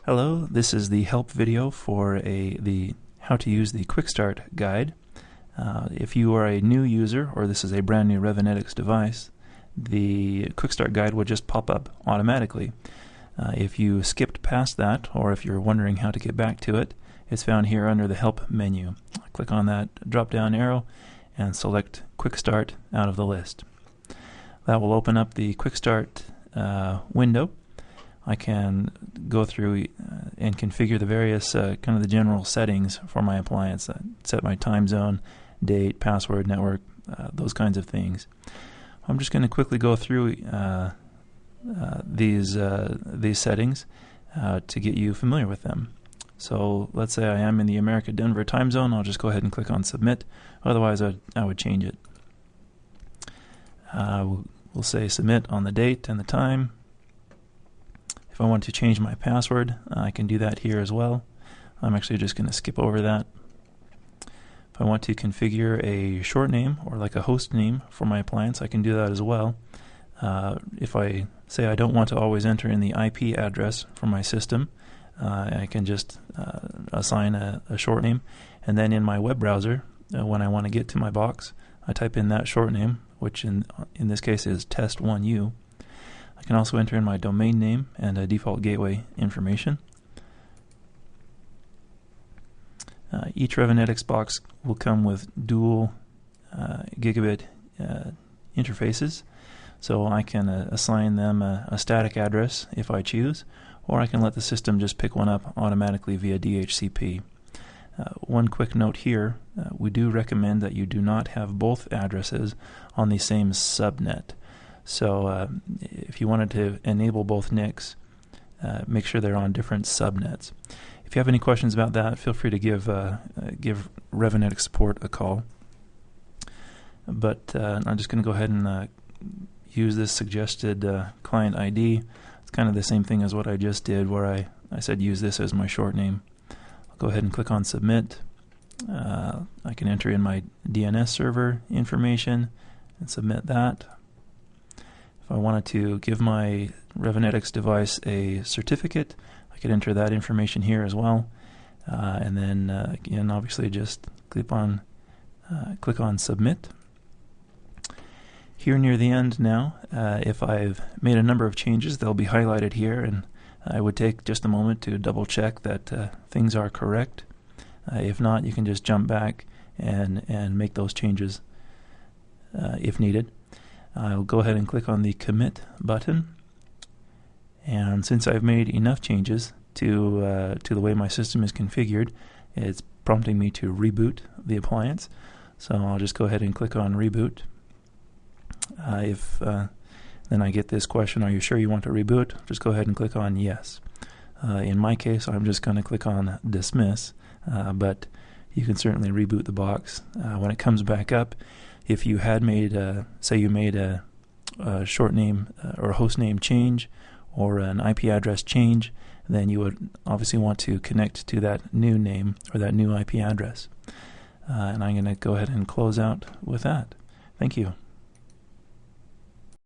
Hello, this is the help video for the how to use the Quickstart guide. If you are a new user or this is a brand new Revinetix device, the Quickstart guide will just pop up automatically. If you skipped past that, or if you're wondering how to get back to it, it's found here under the help menu. Click on that drop down arrow and select Quickstart out of the list. That will open up the Quickstart window. I can go through and configure the various kind of the general settings for my appliance. Set my time zone, date, password, network, those kinds of things. I'm just going to quickly go through these settings to get you familiar with them. So let's say I am in the America Denver time zone. I'll just go ahead and click on submit. Otherwise I would change it. We'll say submit on the date and the time. If I want to change my password, I can do that here as well. I'm actually just going to skip over that. If I want to configure a short name or like a host name for my appliance, I can do that as well. If I say I don't want to always enter in the IP address for my system, I can just assign a short name, and then in my web browser, when I want to get to my box, I type in that short name, which in this case is test1u. I can also enter in my domain name and a default gateway information. Each Revinetix box will come with dual gigabit interfaces, so I can assign them a static address if I choose, or I can let the system just pick one up automatically via DHCP. One quick note here, we do recommend that you do not have both addresses on the same subnet. So if you wanted to enable both NICs, make sure they're on different subnets. If you have any questions about that, feel free to give Revinetix support a call. But I'm just going to go ahead and use this suggested client ID. It's kind of the same thing as what I just did, where I said use this as my short name. I'll go ahead and click on submit. I can enter in my DNS server information and submit that. If I wanted to give my Revinetix device a certificate, I could enter that information here as well. And then again, obviously just click on submit. Here near the end now, if I've made a number of changes, they'll be highlighted here, and I would take just a moment to double check that things are correct. If not, you can just jump back and make those changes if needed. I'll go ahead and click on the commit button, and since I've made enough changes to the way my system is configured, it's prompting me to reboot the appliance. So I'll just go ahead and click on reboot. Then I get this question, are you sure you want to reboot? Just go ahead and click on yes. In my case, I'm just going to click on dismiss, but you can certainly reboot the box. When it comes back up, if you had made, say you made a short name or host name change or an IP address change, then you would obviously want to connect to that new name or that new IP address. And I'm going to go ahead and close out with that. Thank you.